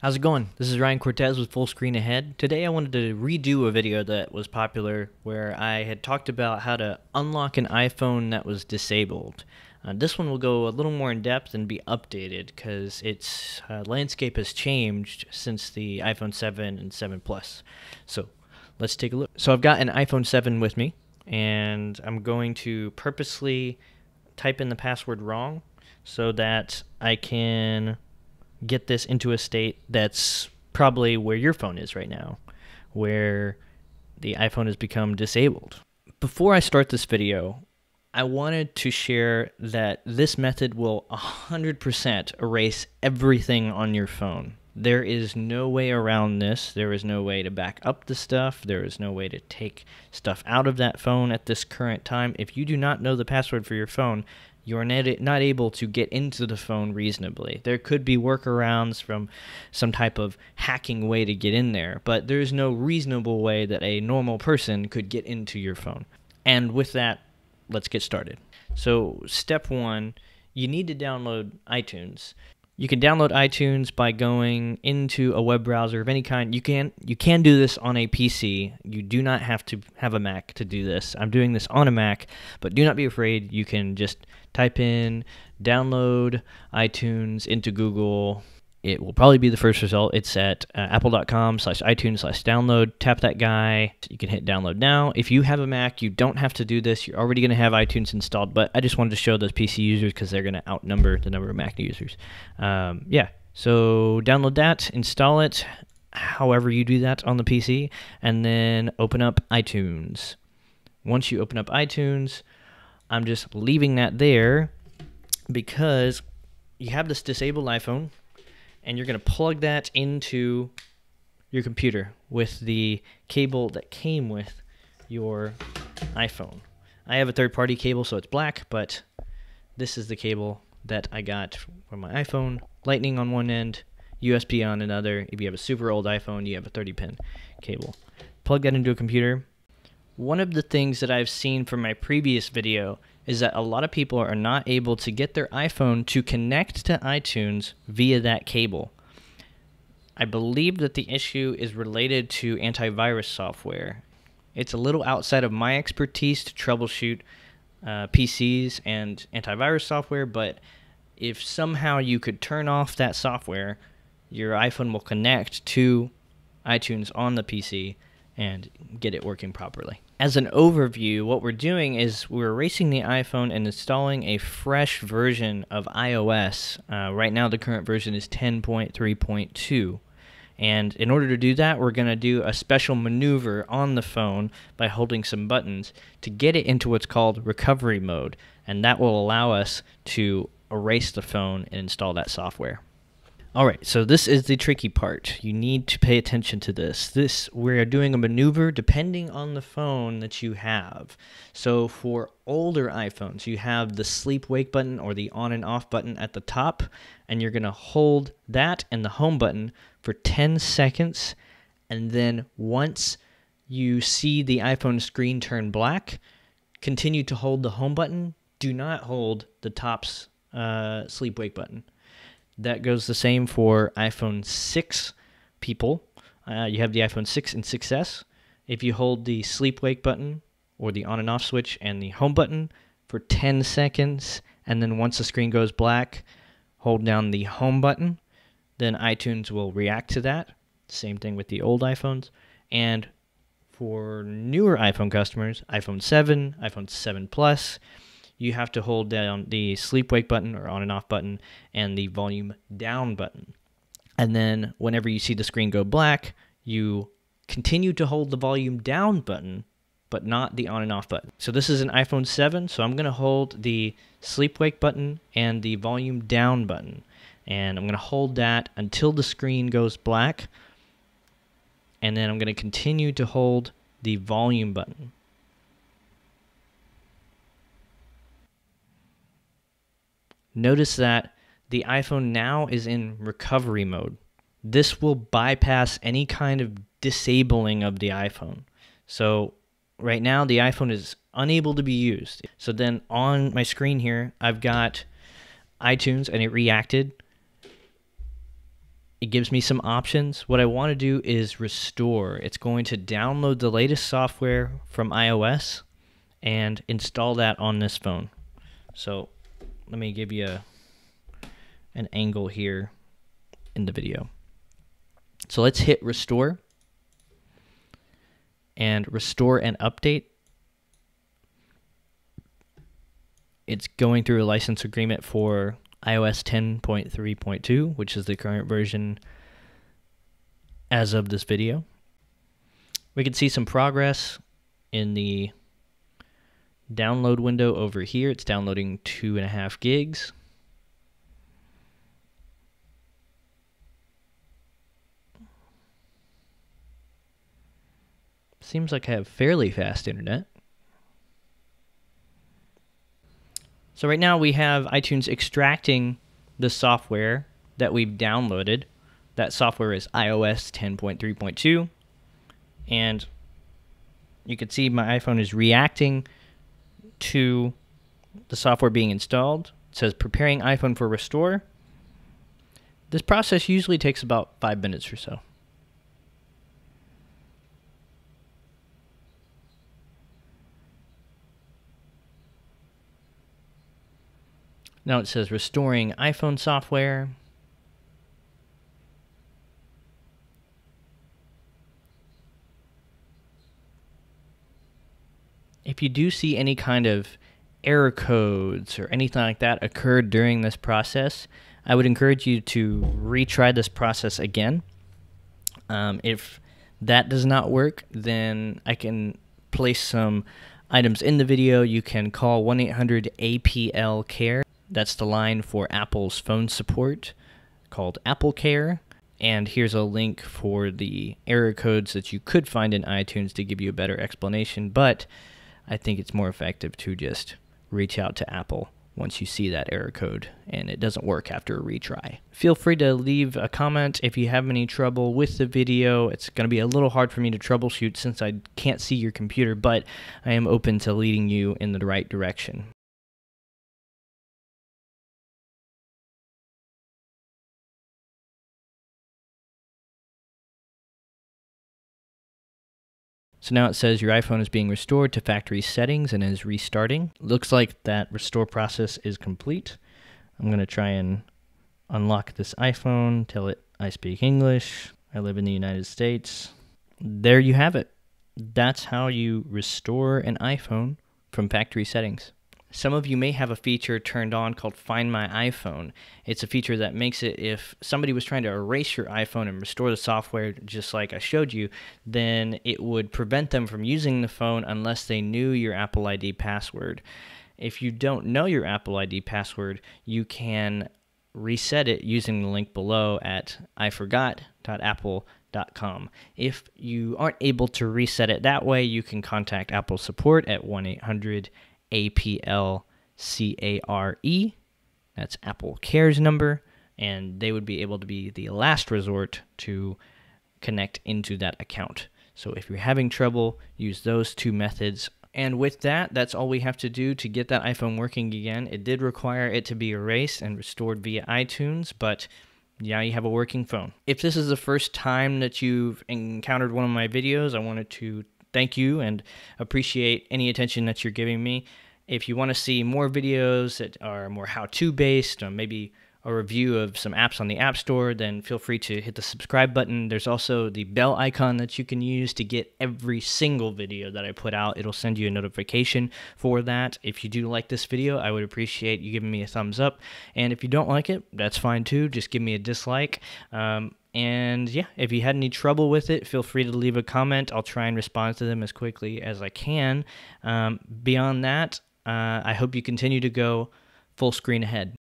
How's it going? This is Ryan Cortez with Full Screen Ahead. Today I wanted to redo a video that was popular where I had talked about how to unlock an iPhone that was disabled. This one will go a little more in depth and be updated because its landscape has changed since the iPhone 7 and 7 Plus. So let's take a look. So I've got an iPhone 7 with me and I'm going to purposely type in the password wrong so that I can get this into a state that's probably where your phone is right now, where the iPhone has become disabled. Before I start this video, I wanted to share that this method will 100% erase everything on your phone. There is no way around this. There is no way to back up the stuff. There is no way to take stuff out of that phone at this current time. If you do not know the password for your phone, you are not able to get into the phone reasonably. There could be workarounds from some type of hacking way to get in there, but there's no reasonable way that a normal person could get into your phone. And with that, let's get started. So step one, you need to download iTunes. You can download iTunes by going into a web browser of any kind. You can do this on a PC. You do not have to have a Mac to do this. I'm doing this on a Mac, but do not be afraid. You can just type in download iTunes into Google. It will probably be the first result. It's at apple.com/iTunes/download. Tap that guy. You can hit download now. If you have a Mac, you don't have to do this. You're already going to have iTunes installed, but I just wanted to show those PC users because they're going to outnumber the number of Mac users. So download that, install it, however you do that on the PC, and then open up iTunes. Once you open up iTunes, I'm just leaving that there because you have this disabled iPhone, and you're going to plug that into your computer with the cable that came with your iPhone. I have a third-party cable, so it's black, but this is the cable that I got from my iPhone. Lightning on one end, USB on another. If you have a super old iPhone, you have a 30-pin cable. Plug that into a computer. One of the things that I've seen from my previous video is that a lot of people are not able to get their iPhone to connect to iTunes via that cable. I believe that the issue is related to antivirus software. It's a little outside of my expertise to troubleshoot PCs and antivirus software, but if somehow you could turn off that software, your iPhone will connect to iTunes on the PC and get it working properly. As an overview, what we're doing is we're erasing the iPhone and installing a fresh version of iOS. Right now, the current version is 10.3.2. And in order to do that, we're going to do a special maneuver on the phone by holding some buttons to get it into what's called recovery mode. And that will allow us to erase the phone and install that software. Alright, so this is the tricky part. You need to pay attention to this. We're doing a maneuver depending on the phone that you have. So for older iPhones, you have the sleep-wake button or the on and off button at the top, and you're going to hold that and the home button for 10 seconds, and then once you see the iPhone screen turn black, continue to hold the home button. Do not hold the top's sleep-wake button. That goes the same for iPhone 6 people. You have the iPhone 6 and 6S. If you hold the sleep-wake button or the on and off switch and the home button for 10 seconds, and then once the screen goes black, hold down the home button, then iTunes will react to that. Same thing with the old iPhones. And for newer iPhone customers, iPhone 7, iPhone 7 Plus, you have to hold down the sleep-wake button or on and off button and the volume down button. And then whenever you see the screen go black, you continue to hold the volume down button, but not the on and off button. So this is an iPhone 7, so I'm going to hold the sleep-wake button and the volume down button. And I'm going to hold that until the screen goes black. And then I'm going to continue to hold the volume button. Notice that the iPhone now is in recovery mode. This will bypass any kind of disabling of the iPhone. So right now the iPhone is unable to be used. So then on my screen here, I've got iTunes and it reacted. it gives me some options. What I want to do is restore. It's going to download the latest software from iOS and install that on this phone. So let me give you an angle here in the video. So let's hit restore and restore and update. It's going through a license agreement for iOS 10.3.2, which is the current version as of this video. We can see some progress in the download window over here. It's downloading 2.5 gigs. Seems like I have fairly fast internet. So right now we have iTunes extracting the software that we've downloaded. That software is iOS 10.3.2. And you can see my iPhone is reacting to the software being installed. It says preparing iPhone for restore. This process usually takes about 5 minutes or so. Now it says restoring iPhone software. If you do see any kind of error codes or anything like that occurred during this process, I would encourage you to retry this process again. If that does not work, then I can place some items in the video. You can call 1-800-APL-CARE. That's the line for Apple's phone support called Apple Care. And here's a link for the error codes that you could find in iTunes to give you a better explanation. But I think it's more effective to just reach out to Apple once you see that error code and it doesn't work after a retry. Feel free to leave a comment if you have any trouble with the video. It's going to be a little hard for me to troubleshoot since I can't see your computer, but I am open to leading you in the right direction. So now it says your iPhone is being restored to factory settings and is restarting. Looks like that restore process is complete. I'm going to try and unlock this iPhone, tell it I speak English, I live in the United States. There you have it. That's how you restore an iPhone from factory settings. Some of you may have a feature turned on called Find My iPhone. It's a feature that makes it if somebody was trying to erase your iPhone and restore the software just like I showed you, then it would prevent them from using the phone unless they knew your Apple ID password. If you don't know your Apple ID password, you can reset it using the link below at iforgot.apple.com. If you aren't able to reset it that way, you can contact Apple support at 1-800-APL-CARE. That's Apple Care's number, and they would be able to be the last resort to connect into that account. So if you're having trouble, use those two methods. And with that, that's all we have to do to get that iPhone working again. It did require it to be erased and restored via iTunes, but yeah, you have a working phone. If this is the first time that you've encountered one of my videos, I wanted to thank you and appreciate any attention that you're giving me. If you want to see more videos that are more how-to based, or maybe a review of some apps on the App Store, then feel free to hit the subscribe button. There's also the bell icon that you can use to get every single video that I put out. It'll send you a notification for that. If you do like this video, I would appreciate you giving me a thumbs up. And if you don't like it, that's fine too. Just give me a dislike. And yeah, if you had any trouble with it, feel free to leave a comment. I'll try and respond to them as quickly as I can. Beyond that, I hope you continue to go full screen ahead.